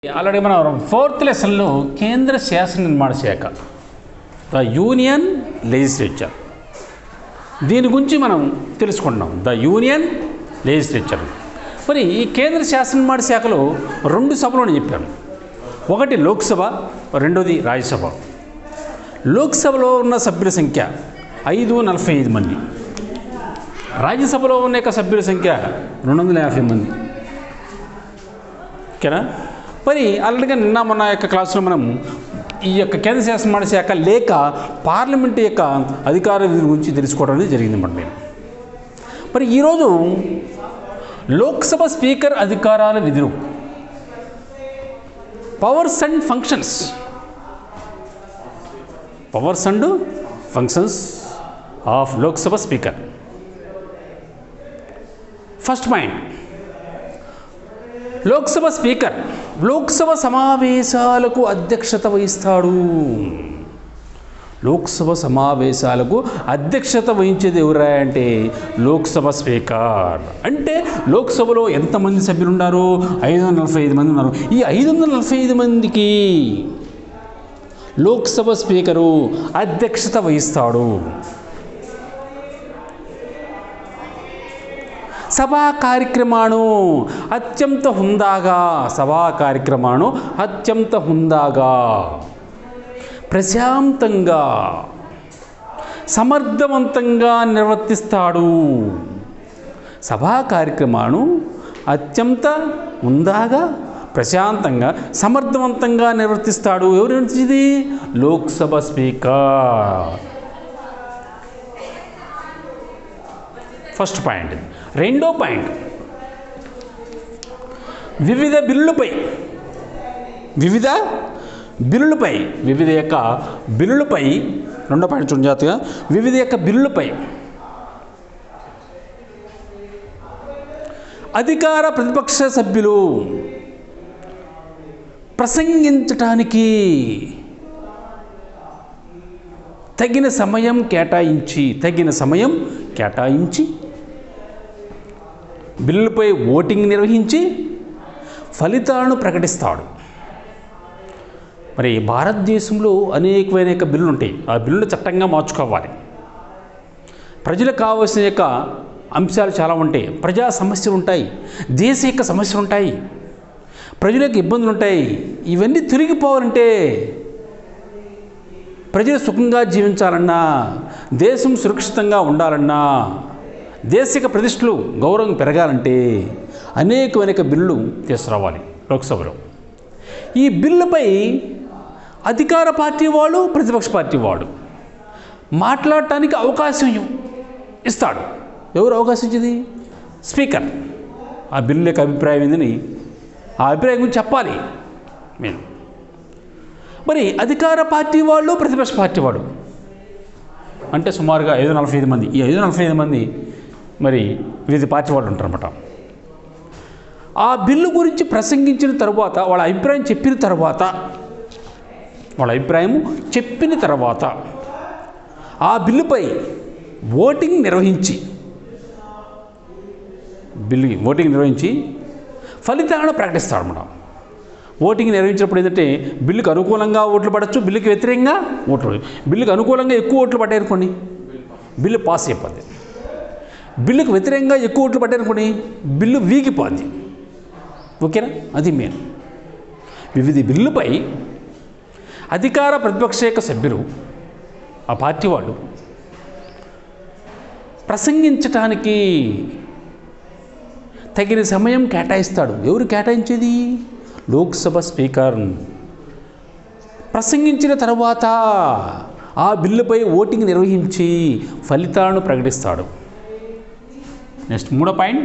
Already మనం 4th లెసన్లో కేంద్ర శాసన నిర్మాణ శాఖ ద యూనియన్ లెజిస్లేచర్ దీని గురించి మనం తెలుసుకుంటున్నాం. ద యూనియన్ లెజిస్లేచర్ మరి ఈ కేంద్ర శాసన నిర్మాణ శాఖలో 2 సభలు చెప్పాను. ఒకటి లోక్సభ, రెండోది రాజ్యసభ. లోక్సభలో ఉన్న సభ్యుల సంఖ్య 545 మంది, రాజ్యసభలో ఉన్న సభ్యుల సంఖ్య 250 మంది. ఓకేనా? మరి ఆల్రెడీగా నిన్న మొన్న క్లాసులో మనం ఈ కేంద్ర శాసన నిర్మాణ శాఖ లేక పార్లమెంటు యొక్క అధికార విధుల గురించి తెలుసుకోవడం అనేది జరిగింది అన్నమాట. మరి ఈరోజు లోక్సభ స్పీకర్ అధికారాల విధులు, powers and functions of Lok Sabha speaker. First point, Lok Sabha speaker Lok Sabha సమావేశాలకు అధ్యక్షత వహిస్తాడు. లోక్సభ సమావేశాలకు అధ్యక్షత వహించేది ఎవరా అంటే లోక్సభ స్పీకర్. అంటే లోక్సభలో ఎంతమంది సభ్యులు ఉన్నారు? 545 మంది ఉన్నారు. ఈ 545 మందికి లోక్సభ స్పీకరు అధ్యక్షత వహిస్తాడు. సభా కార్యక్రమాను అత్యంత హుందాగా ప్రశాంతంగా సమర్థవంతంగా నిర్వర్తిస్తాడు. సభా కార్యక్రమాను అత్యంత హుందాగా ప్రశాంతంగా సమర్థవంతంగా నిర్వర్తిస్తాడు. ఎవరు నిర్వర్తించేది? లోక్సభ స్పీకర్. First point. రెండో పాయింట్, వివిధ బిల్లులపై రెండో పాయింట్ చూడండి జాగ్రత్తగా. వివిధ బిల్లులపై అధికార ప్రతిపక్ష సభ్యులు ప్రసంగించటానికి తగిన సమయం కేటాయించి బిల్లుపై ఓటింగ్ నిర్వహించి ఫలితాలను ప్రకటిస్తాడు. మరి భారతదేశంలో అనేకమైన బిల్లులు ఉంటాయి. ఆ బిల్లులు చట్టంగా మార్చుకోవాలి. ప్రజలకు కావాల్సిన అంశాలు చాలా ఉంటాయి. ప్రజా సమస్యలు ఉంటాయి, దేశ సమస్యలు ఉంటాయి, ప్రజలకు ఇబ్బందులు ఉంటాయి. ఇవన్నీ తొలగిపోవాలంటే, ప్రజలు సుఖంగా జీవించాలన్నా, దేశం సురక్షితంగా ఉండాలన్నా, దేశిక ప్రతిష్టలు గౌరవం పెరగాలంటే అనేకమైన బిల్లులు తీసుకురావాలి లోక్సభలో. ఈ బిల్లుపై అధికార పార్టీ వాడు, ప్రతిపక్ష పార్టీ వాడు మాట్లాడటానికి అవకాశం ఇస్తాడు. ఎవరు అవకాశం ఇచ్చేది? స్పీకర్. ఆ బిల్లు యొక్క అభిప్రాయం ఏందని ఆ అభిప్రాయం గురించి చెప్పాలి మేము. మరి అధికార పార్టీ వాళ్ళు, ప్రతిపక్ష పార్టీ వాడు అంటే సుమారుగా 545 మంది. ఈ 545 మంది మరి వివిధ పార్టీ వాళ్ళు ఉంటారన్నమాట. ఆ బిల్లు గురించి ప్రసంగించిన తర్వాత, వాళ్ళ అభిప్రాయం చెప్పిన తర్వాత ఆ బిల్లుపై ఓటింగ్ నిర్వహించి ఫలితాలను ప్రకటిస్తాడు అన్నమాట. ఓటింగ్ నిర్వహించినప్పుడు ఏంటంటే బిల్లుకు అనుకూలంగా ఓట్లు పడవచ్చు, బిల్లుకి వ్యతిరేకంగా ఓట్లు. బిల్లుకు అనుకూలంగా ఎక్కువ ఓట్లు పడ్డాయనుకోండి, బిల్లు పాస్ అయిపోద్ది. బిల్లుకు వ్యతిరేకంగా ఎక్కువ ఓట్లు పడ్డాయనుకోండి, బిల్లు వీగిపోద్ది. ఓకేనా? అది మెయిన్. వివిధ బిల్లుపై అధికార ప్రతిపక్ష సభ్యులు, ఆ పార్టీ వాళ్ళు ప్రసంగించటానికి తగిన సమయం కేటాయిస్తాడు. ఎవరు కేటాయించేది? లోక్సభ స్పీకర్. ప్రసంగించిన తర్వాత ఆ బిల్లుపై ఓటింగ్ నిర్వహించి ఫలితాలను ప్రకటిస్తాడు. నెక్స్ట్ మూడో పాయింట్,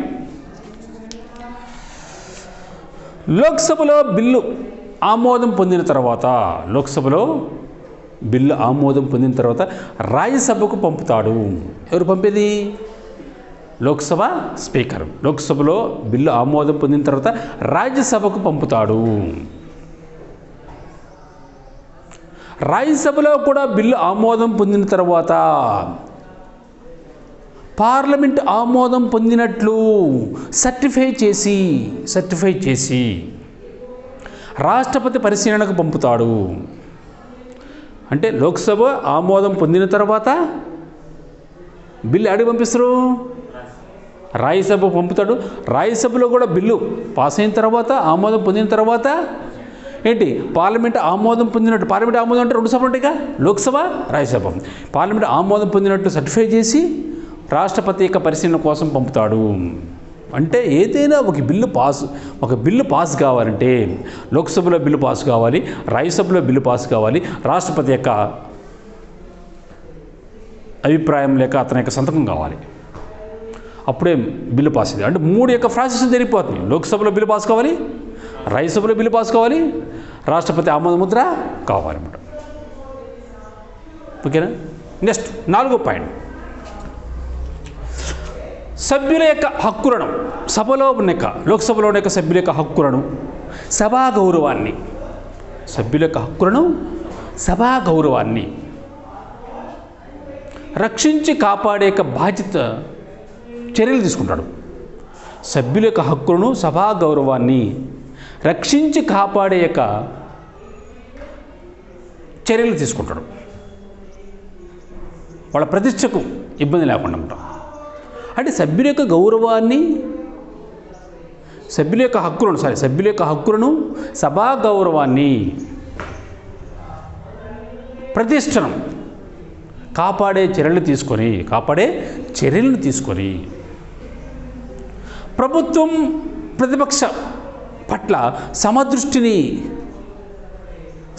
లోక్సభలో బిల్లు ఆమోదం పొందిన తర్వాత రాజ్యసభకు పంపుతాడు. ఎవరు పంపేది? లోక్సభ స్పీకర్. లోక్సభలో బిల్లు ఆమోదం పొందిన తర్వాత రాజ్యసభకు పంపుతాడు. రాజ్యసభలో కూడా బిల్లు ఆమోదం పొందిన తర్వాత పార్లమెంట్ ఆమోదం పొందినట్లు సర్టిఫై చేసి రాష్ట్రపతి పరిశీలనకు పంపుతాడు. అంటే లోక్సభ ఆమోదం పొందిన తర్వాత బిల్లు ఎక్కడికి పంపిస్తారు? రాజ్యసభ పంపుతాడు. రాజ్యసభలో కూడా బిల్లు పాస్ అయిన తర్వాత, ఆమోదం పొందిన తర్వాత ఏంటి, పార్లమెంట్ ఆమోదం పొందినట్టు, పార్లమెంట్ ఆమోదం అంటే రెండు సభలు ఉంటాయిగా, లోక్సభ, రాజ్యసభ. పార్లమెంట్ ఆమోదం పొందినట్టు సర్టిఫై చేసి రాష్ట్రపతి యొక్క పరిశీలన కోసం పంపుతాడు. అంటే ఏదైనా ఒక బిల్లు పాస్ కావాలంటే లోక్సభలో బిల్లు పాస్ కావాలి, రాజ్యసభలో బిల్లు పాస్ కావాలి, రాష్ట్రపతి యొక్క అభిప్రాయం లేక అతని యొక్క సంతకం కావాలి, అప్పుడే బిల్లు పాస్ అయింది. అంటే 3 యొక్క ప్రాసెస్ జరిగిపోతుంది. లోక్సభలో బిల్లు పాస్ కావాలి, రాజ్యసభలో బిల్లు పాస్ కావాలి, రాష్ట్రపతి ఆమోద ముద్ర కావాలన్నమాట. ఓకేనా? నెక్స్ట్ 4వ పాయింట్, సభ్యుల యొక్క హక్కులను, సభలో ఉన్న లోక్సభలో ఉన్న సభ్యుల యొక్క హక్కులను, సభా గౌరవాన్ని, సభ్యుల యొక్క హక్కులను, సభా గౌరవాన్ని రక్షించి కాపాడే బాధ్యత చర్యలు తీసుకుంటాడు. సభ్యుల యొక్క హక్కులను, సభా గౌరవాన్ని రక్షించి కాపాడే చర్యలు తీసుకుంటాడు. వాళ్ళ ప్రతిష్టకు ఇబ్బంది లేకుండా ఉంటాం. అంటే సభ్యుల యొక్క గౌరవాన్ని, సభ్యుల యొక్క హక్కులను, సభా గౌరవాన్ని, ప్రతిష్టను కాపాడే చర్యలు తీసుకొని ప్రభుత్వం ప్రతిపక్ష పట్ల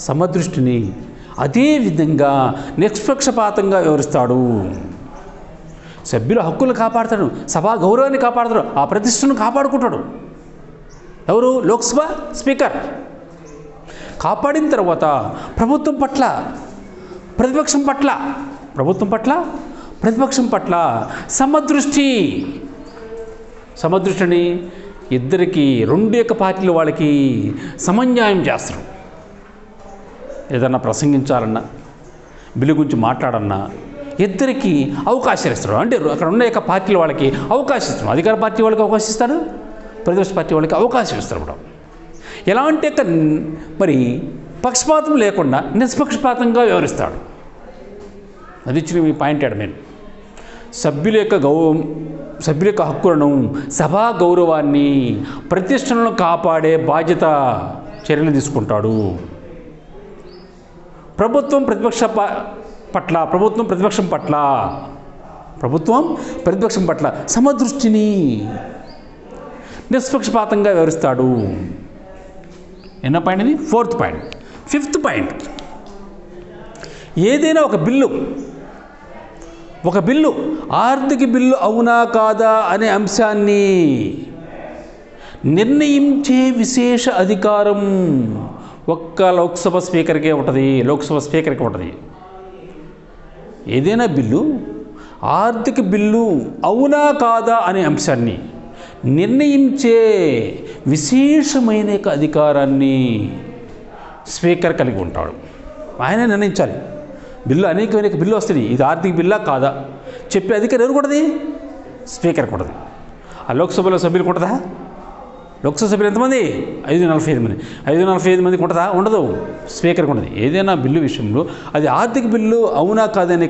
సమదృష్టిని అదే విధంగా నిష్పక్షపాతంగా వ్యవహరిస్తాడు. సభ్యుల హక్కులు కాపాడుతాడు, సభా గౌరవాన్ని కాపాడుతాడు, ఆ ప్రతిష్టను కాపాడుకుంటాడు. ఎవరు? లోక్సభ స్పీకర్. కాపాడిన తర్వాత ప్రభుత్వం పట్ల ప్రతిపక్షం పట్ల సమదృష్టిని ఇద్దరికి 2 యొక్క పార్టీల వాళ్ళకి సమన్యాయం చేస్తారు. ఏదన్నా ప్రసంగించాలన్నా, బిల్లు గురించి మాట్లాడన్నా ఇద్దరికి అవకాశాలు ఇస్తాడు. అంటే అక్కడ ఉన్న యొక్క పార్టీల వాళ్ళకి అవకాశం ఇస్తాడు. అధికార పార్టీ వాళ్ళకి అవకాశం ఇస్తాడు, ప్రతిపక్ష పార్టీ వాళ్ళకి అవకాశం ఇస్తాడు కూడా. ఎలాంటి మరి పక్షపాతం లేకుండా నిష్పక్షపాతంగా వ్యవహరిస్తాడు. అది ఇచ్చిన మీ పాయింట్ మెయిన్. సభ్యుల యొక్క హక్కులను, సభా గౌరవాన్ని, ప్రతిష్టలను కాపాడే బాధ్యత చర్యలు తీసుకుంటాడు. ప్రభుత్వం ప్రతిపక్షం పట్ల సమదృష్టిని, నిష్పక్షపాతంగా వ్యవహరిస్తాడు. ఎన్నో పాయింట్ ఇది? 4th point. 5th పాయింట్, ఏదైనా ఒక బిల్లు ఆర్థిక బిల్లు అవునా కాదా అనే అంశాన్ని నిర్ణయించే విశేష అధికారం ఒక్క లోక్సభ స్పీకర్కే ఉంటుంది. ఏదైనా బిల్లు ఆర్థిక బిల్లు అవునా కాదా అనే అంశాన్ని నిర్ణయించే విశేషమైన అధికారాన్ని స్పీకర్ కలిగి ఉంటాడు. ఆయన నిర్ణయించాలి. అనేకమైన బిల్లు వస్తుంది, ఇది ఆర్థిక బిల్లా కాదా చెప్పే అధికారం ఎవరు కూడది? స్పీకర్ కూడదు. ఆ లోక్సభలో సభ్యులు ఉంటుందా? లోక్సభ సభ్యులు ఎంతమంది? 545 మంది. 545 మందికి ఉంటుందా? ఉండదు. స్పీకర్కి ఉండదు. ఏదైనా బిల్లు విషయంలో అది ఆర్థిక బిల్లు అవునా కాదనే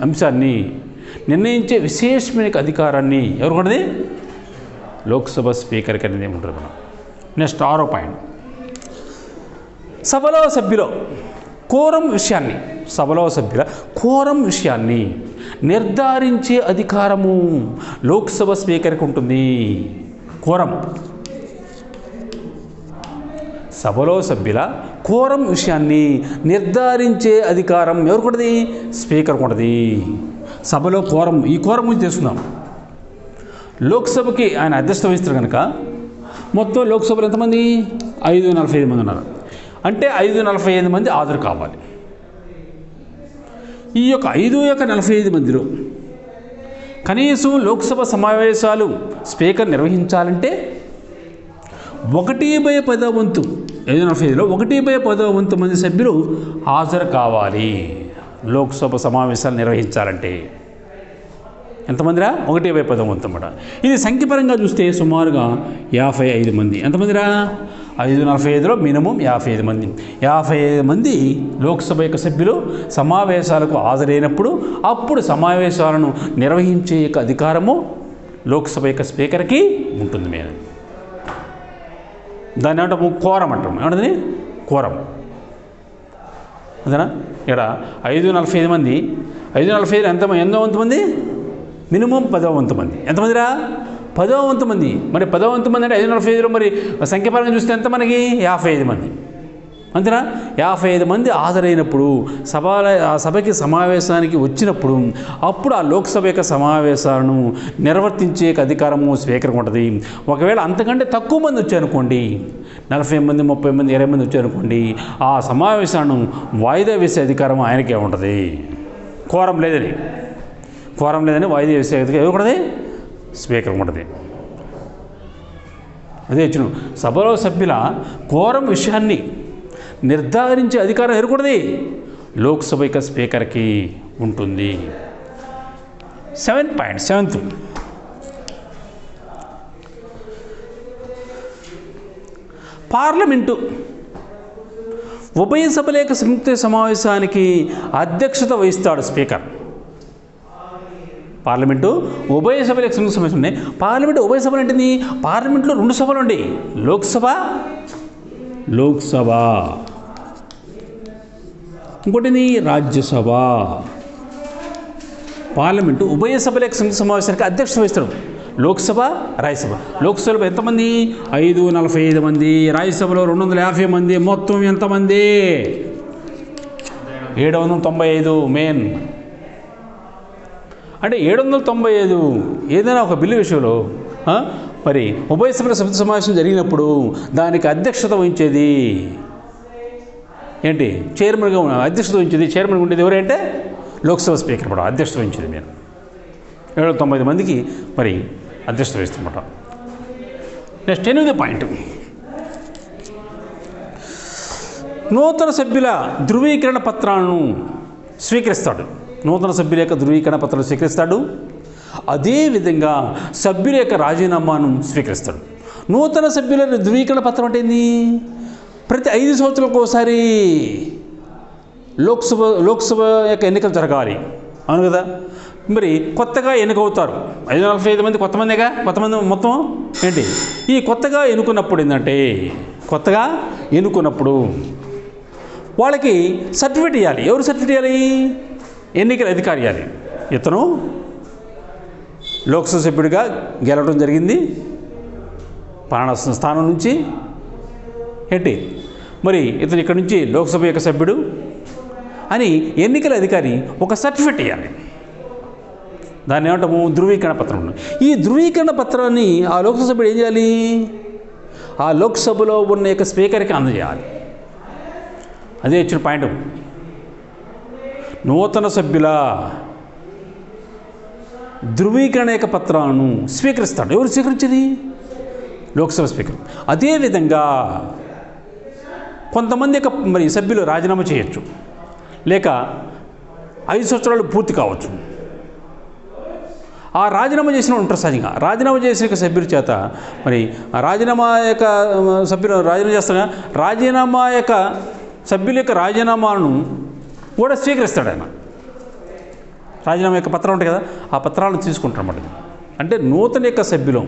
అంశాన్ని నిర్ణయించే విశేషమైన అధికారాన్ని ఎవరు కూడది? లోక్సభ స్పీకర్కి అనేది ఉంటుంది. మనం నెక్స్ట్ 6వ పాయింట్, సభలో సభ్యుల కోరం విషయాన్ని నిర్ధారించే అధికారము లోక్సభ స్పీకర్కి ఉంటుంది. సభలో సభ్యుల కోరం విషయాన్ని నిర్ధారించే అధికారం ఎవరు కూడది? స్పీకర్ కూడది. సభలో ఈ కోరం గురించి తెలుసుకుందాం. లోక్సభకి ఆయన అధ్యక్షత వహిస్తారు కనుక మొత్తం లోక్సభలో ఎంతమంది? 545 మంది ఉన్నారు. అంటే 545 మంది హాజరు కావాలి. ఈ యొక్క 545 మందిలో కనీసం లోక్సభ సమావేశాలు స్పీకర్ నిర్వహించాలంటే 1/10 వంతు 545లో 1/10 వంతు మంది సభ్యులు హాజరు కావాలి. లోక్సభ సమావేశాలు నిర్వహించాలంటే ఎంతమందిరా? 1/10 వంతు అన్నమాట. ఇది సంఖ్యపరంగా చూస్తే సుమారుగా 55 మంది. ఎంతమందిరా? 545లో మినిమం 55 మంది. 55 మంది లోక్సభ యొక్క సభ్యులు సమావేశాలకు హాజరైనప్పుడు అప్పుడు సమావేశాలను నిర్వహించే యొక్క అధికారము లోక్సభ యొక్క స్పీకర్కి ఉంటుంది. మేము దాన్ని ఏమంటాము? కోరం అంటాం. ఏమంటుంది? కోరం. అదేనా? ఇక్కడ 545 మంది. 545 ఎన్నో వంతు మంది? మినిమం 10వ వంతు మంది. ఎంతమందిరా? 10వ వంతు మంది. మరి 10వ వంతు మంది అంటే 545లో మరి సంఖ్యాపరంగా చూస్తే ఎంత మనకి? 55 మంది. అంతేనా? 55 మంది హాజరైనప్పుడు ఆ సభకి సమావేశానికి వచ్చినప్పుడు అప్పుడు ఆ లోక్సభ యొక్క సమావేశాలను నిర్వర్తించే అధికారము స్పీకర్కి ఉంటుంది. ఒకవేళ అంతకంటే తక్కువ మంది వచ్చారనుకోండి, 40 మంది, 30 మంది, 20 మంది వచ్చారనుకోండి, ఆ సమావేశాలను వాయిదా వేసే అధికారం ఆయనకే ఉంటుంది. కోరం లేదని వాయిదా వేసే అధికారం ఇవ్వకూడదు, స్పీకర్ ఉంటుంది. అదే ఇచ్చిన సభలో సభ్యుల కోరం విషయాన్ని నిర్ధారించే అధికారం ఎరకూడదు, లోక్సభ యొక్క స్పీకర్కి ఉంటుంది. 7th పార్లమెంటు ఉభయ సభల యొక్క సంయుక్త సమావేశానికి అధ్యక్షత వహిస్తాడు స్పీకర్. పార్లమెంటు ఉభయ సభల యొక్క సంయుక్త సమావేశం ఉన్నాయి. పార్లమెంటు ఉభయ సభలు అంటే పార్లమెంట్లో 2 సభలు ఉండి, లోక్సభ ఇంకోటిని రాజ్యసభ. పార్లమెంటు ఉభయ సభల యొక్క సంయుక్త సమావేశానికి అధ్యక్షత వహిస్తాడు. లోక్సభ, రాజ్యసభ. లోక్సభలో ఎంతమంది? 545 మంది. రాజ్యసభలో 250 మంది. మొత్తం ఎంతమంది? 795 మెయిన్. అంటే 795 ఏదైనా ఒక బిల్లు విషయంలో మరి ఉభయ సభల సంయుక్త సమావేశం జరిగినప్పుడు దానికి అధ్యక్షత వహించేది ఏంటి? చైర్మన్గా అధ్యక్షత వహించేది. చైర్మన్గా ఉండేది ఎవరంటే లోక్సభ స్పీకర్ కూడా అధ్యక్షత వహించేది. నేను 795 మందికి మరి అధ్యక్షత వహిస్తున్నమాట. నెక్స్ట్ 8వ పాయింట్, నూతన సభ్యుల ధృవీకరణ పత్రాలను స్వీకరిస్తాడు. నూతన సభ్యుల యొక్క ధృవీకరణ పత్రాలు స్వీకరిస్తాడు. అదేవిధంగా సభ్యుల యొక్క రాజీనామాను స్వీకరిస్తాడు. నూతన సభ్యుల ధృవీకరణ పత్రం అంటే ఏంది? ప్రతి 5 సంవత్సరాలకు ఒకసారి లోక్సభ యొక్క ఎన్నికలు జరగాలి, అవును కదా? మరి కొత్తగా ఎన్నికవుతారు 545 మంది. కొత్త మంది మొత్తం ఏంటి? ఈ కొత్తగా ఎన్నుకున్నప్పుడు ఏంటంటే వాళ్ళకి సర్టిఫికేట్ ఇవ్వాలి. ఎవరు సర్టిఫికేట్ ఇవ్వాలి? ఎన్నికల అధికారి ఇవ్వాలి. ఇతను లోక్సభ సభ్యుడిగా గెలవడం జరిగింది పలానా స్థానం నుంచి ఏంటి, మరి ఇతను ఇక్కడ నుంచి లోక్సభ యొక్క సభ్యుడు అని ఎన్నికల అధికారి ఒక సర్టిఫికేట్ ఇవ్వాలి. దాన్ని ఏమంటాము? ధృవీకరణ పత్రం. ఈ ధృవీకరణ పత్రాన్ని ఆ లోక్సభ సభ్యుడు ఏం చేయాలి? ఆ లోక్సభలో ఉన్న యొక్క స్పీకర్కి అందజేయాలి. అదే ఇచ్చిన పాయింట్. నూతన సభ్యుల ధృవీకరణ యొక్క పత్రాలను స్వీకరిస్తాడు. ఎవరు స్వీకరించేది? లోక్సభ స్పీకర్. అదేవిధంగా కొంతమంది యొక్క మరి సభ్యులు రాజీనామా చేయొచ్చు, లేక 5 సంవత్సరాలు పూర్తి కావచ్చు. ఆ రాజీనామా చేసిన ఉంటారు. సహజంగా రాజీనామా చేసిన సభ్యుల చేత మరి రాజీనామా యొక్క సభ్యులు రాజీనామా చేస్తాగా రాజీనామా యొక్క సభ్యుల యొక్క రాజీనామాను కూడా స్వీకరిస్తాడు ఆయన. రాజీనామా యొక్క పత్రం ఉంటాయి కదా, ఆ పత్రాలను తీసుకుంటారు అన్నమాట. అంటే నూతన యొక్క సభ్యులు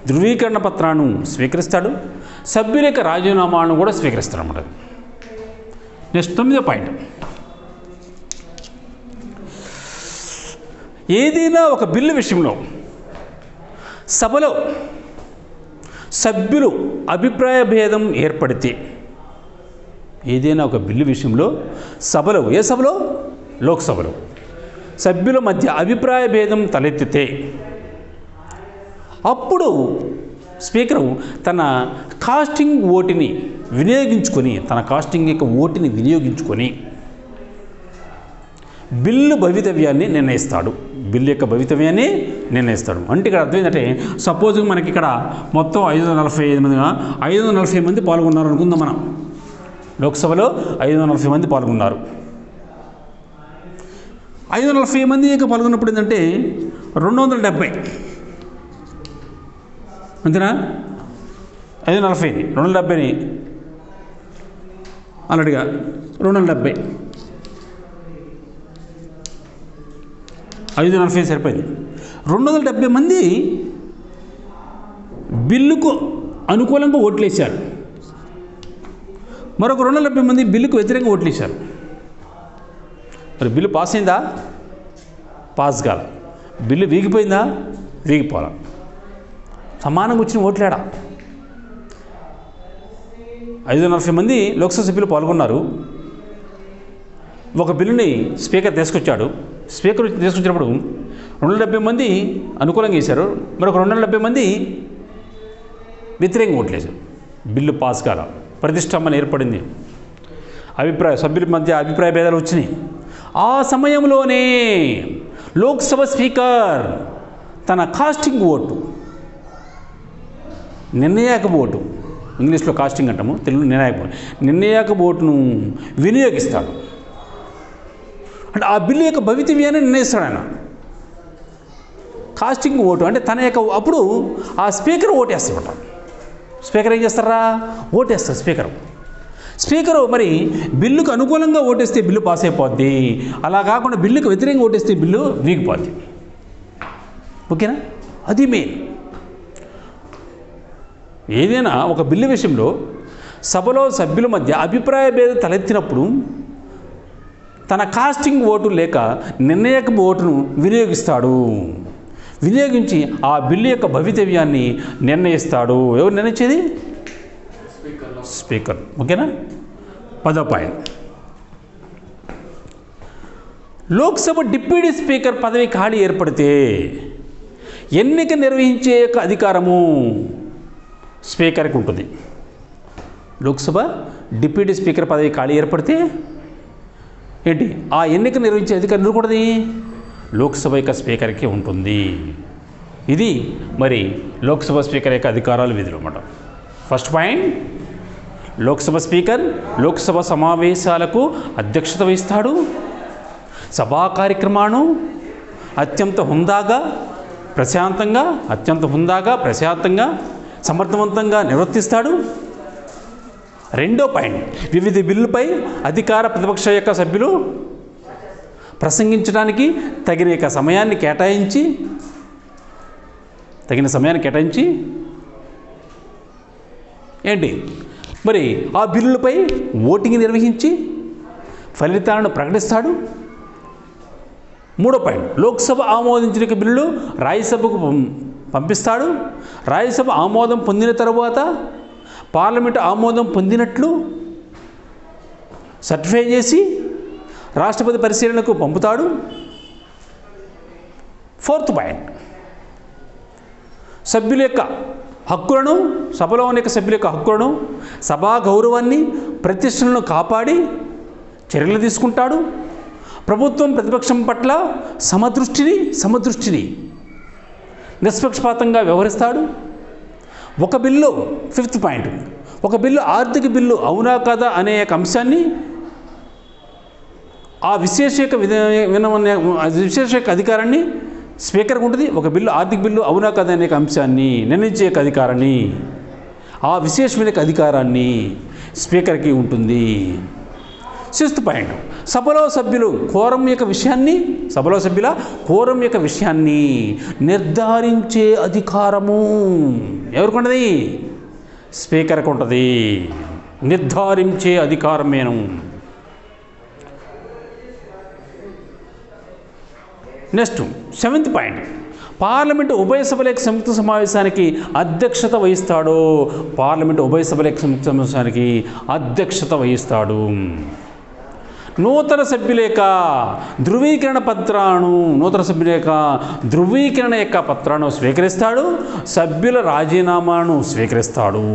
ధృవీకరణ పత్రాన్ని స్వీకరిస్తాడు, సభ్యుల యొక్క రాజీనామాను కూడా స్వీకరిస్తాడు అన్నమాట. నెక్స్ట్ 9వ పాయింట్, ఏదైనా ఒక బిల్లు విషయంలో సభలో సభ్యులు అభిప్రాయ భేదం ఏర్పడితే, ఏదైనా ఒక బిల్లు విషయంలో సభలో, ఏ సభలో? లోక్సభలో సభ్యుల మధ్య అభిప్రాయ భేదం తలెత్తితే అప్పుడు స్పీకరు తన కాస్టింగ్ ఓటుని వినియోగించుకొని బిల్లు భవితవ్యాన్ని నిర్ణయిస్తాడు. అంటే ఇక్కడ అర్థం ఏంటంటే, సపోజ్ మనకి ఇక్కడ మొత్తం 540 మంది పాల్గొన్నారు అనుకుందాం. మనం లోక్సభలో 540 మంది పాల్గొన్నారు. 540 మంది పాల్గొన్నప్పుడు ఏంటంటే 270 అంతేనా? 540 270ని అన్నట్టుగా 270 540 సరిపోయింది. 270 మంది బిల్లుకు అనుకూలంగా ఓట్లేశారు, మరొక 270 మంది బిల్లుకు వ్యతిరేకంగా ఓట్లేశారు. మరి బిల్లు పాస్ అయిందా? పాస్ కాల. బిల్లు వీగిపోయిందా? వీగిపోలా. సమానంగా వచ్చిన ఓట్లేడా? 540 మంది లోక్సభ సభ్యులు పాల్గొన్నారు. ఒక బిల్లుని స్పీకర్ తీసుకొచ్చాడు. స్పీకర్ తీసుకొచ్చినప్పుడు 270 మంది అనుకూలంగా వేశారు, మరొక 270 మంది వ్యతిరేకంగా ఓట్లేశారు. బిల్లు పాస్ కాల. ప్రతిష్టంభన ఏర్పడింది. సభ్యుల మధ్య అభిప్రాయ భేదాలు వచ్చినాయి. ఆ సమయంలోనే లోక్సభ స్పీకర్ తన కాస్టింగ్ ఓటు, నిర్ణయాక ఓటు, ఇంగ్లీష్లో కాస్టింగ్ అంటాము, తెలుగులో నిర్ణయాక ఓటును వినియోగిస్తాడు. అంటే ఆ బిల్లు యొక్క భవితవ్యాన్ని నిర్ణయిస్తాడు ఆయన. కాస్టింగ్ ఓటు అంటే తన యొక్క, అప్పుడు ఆ స్పీకర్ ఓటేస్తాడట. స్పీకర్ ఏం చేస్తారా? ఓటేస్తారు స్పీకరు. మరి బిల్లుకు అనుకూలంగా ఓటేస్తే బిల్లు పాస్ అయిపోద్ది, అలా కాకుండా బిల్లుకు వ్యతిరేకంగా ఓటేస్తే బిల్లు వీగిపోద్ది. ఓకేనా? అది మెయిన్. ఏదైనా ఒక బిల్లు విషయంలో సభలో సభ్యుల మధ్య అభిప్రాయ భేదం తలెత్తినప్పుడు తన కాస్టింగ్ ఓటు లేక నిర్ణయక ఓటును వినియోగించి ఆ బిల్లు యొక్క భవితవ్యాన్ని నిర్ణయిస్తాడు. ఎవరు నిర్ణయించేది? స్పీకర్. ఓకేనా? 10వ పాయింట్. లోక్సభ డిప్యూటీ స్పీకర్ పదవి ఖాళీ ఏర్పడితే ఎన్నిక నిర్వహించే యొక్క అధికారము స్పీకర్కి ఉంటుంది. లోక్సభ డిప్యూటీ స్పీకర్ పదవి ఖాళీ ఏర్పడితే ఏంటి? ఆ ఎన్నిక నిర్వహించే అధికారం కూడా లోక్సభ యొక్క స్పీకర్కి ఉంటుంది. ఇది మరి లోక్సభ స్పీకర్ యొక్క అధికారాలు, విధులు అన్నమాట. First point, Lok Sabha speaker Lok Sabha సమావేశాలకు అధ్యక్షత వహిస్తాడు. సభా కార్యక్రమాలను అత్యంత హుందాగా ప్రశాంతంగా సమర్థవంతంగా నిర్వర్తిస్తాడు. రెండో పాయింట్, వివిధ బిల్లుపై అధికార ప్రతిపక్ష యొక్క సభ్యులు ప్రసంగించడానికి తగిన సమయాన్ని కేటాయించి ఏంటి మరి ఆ బిల్లులపై ఓటింగ్ నిర్వహించి ఫలితాలను ప్రకటిస్తాడు. మూడో పాయింట్, లోక్సభ ఆమోదించిన బిల్లు రాజ్యసభకు పంపిస్తాడు. రాజ్యసభ ఆమోదం పొందిన తరువాత పార్లమెంటు ఆమోదం పొందినట్లు సర్టిఫై చేసి రాష్ట్రపతి పరిశీలనకు పంపుతాడు. ఫోర్త్ పాయింట్, సభ్యుల యొక్క హక్కులను, సభలో ఉన్న సభ్యుల యొక్క హక్కులను, సభా గౌరవాన్ని, ప్రతిష్టలను కాపాడి చర్యలు తీసుకుంటాడు. ప్రభుత్వం ప్రతిపక్షం పట్ల సమదృష్టిని నిష్పక్షపాతంగా వ్యవహరిస్తాడు. ఒక బిల్లు, ఫిఫ్త్ పాయింట్, ఒక బిల్లు ఆర్థిక బిల్లు అవునా కాదా అనే అంశాన్ని ఆ విశేష అధికారాన్ని స్పీకర్కి ఉంటుంది. ఒక బిల్లు ఆర్థిక బిల్లు అవునా కాదా అనే అంశాన్ని నిర్ణయించే అధికారాన్ని, ఆ విశేషమైన అధికారాన్ని స్పీకర్కి ఉంటుంది. సిక్స్త్ పాయింట్, సభలో సభ్యుల కోరం యొక్క విషయాన్ని నిర్ధారించే అధికారము ఎవరికి ఉంటుంది? స్పీకర్కి ఉంటుంది. నిర్ధారించే అధికారమేను. నెక్స్ట్ సెవెంత్ పాయింట్, పార్లమెంటు ఉభయ సభల యొక్క సంయుక్త సమావేశానికి అధ్యక్షత వహిస్తాడు. నూతన సభ్యుల యొక్క ధృవీకరణ యొక్క పత్రాలను స్వీకరిస్తాడు. సభ్యుల రాజీనామాను స్వీకరిస్తాడు.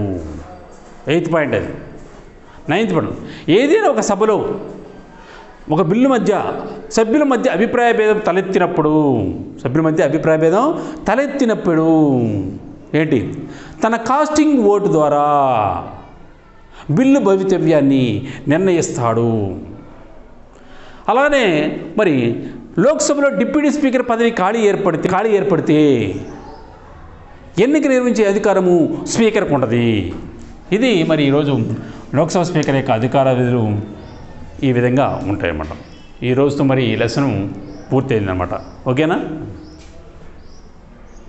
ఎయిత్ పాయింట్ అది. నైన్త్ పాయింట్, ఏదైనా ఒక సభలో ఒక బిల్లు మధ్య సభ్యుల మధ్య అభిప్రాయ భేదం తలెత్తినప్పుడు ఏంటి? తన కాస్టింగ్ ఓటు ద్వారా బిల్లు భవితవ్యాన్ని నిర్ణయిస్తాడు. అలానే మరి లోక్సభలో డిప్యూటీ స్పీకర్ పదవి ఖాళీ ఏర్పడితే ఎన్నిక నిర్వహించే అధికారము స్పీకర్కు ఉంటుంది. ఇది మరి ఈరోజు లోక్సభ స్పీకర్ యొక్క అధికార విధులు ఈ విధంగా ఉంటాయన్నమాట. ఈ రోజుతో మరి ఈ లెసన్ పూర్తయిందన్నమాట. ఓకేనా?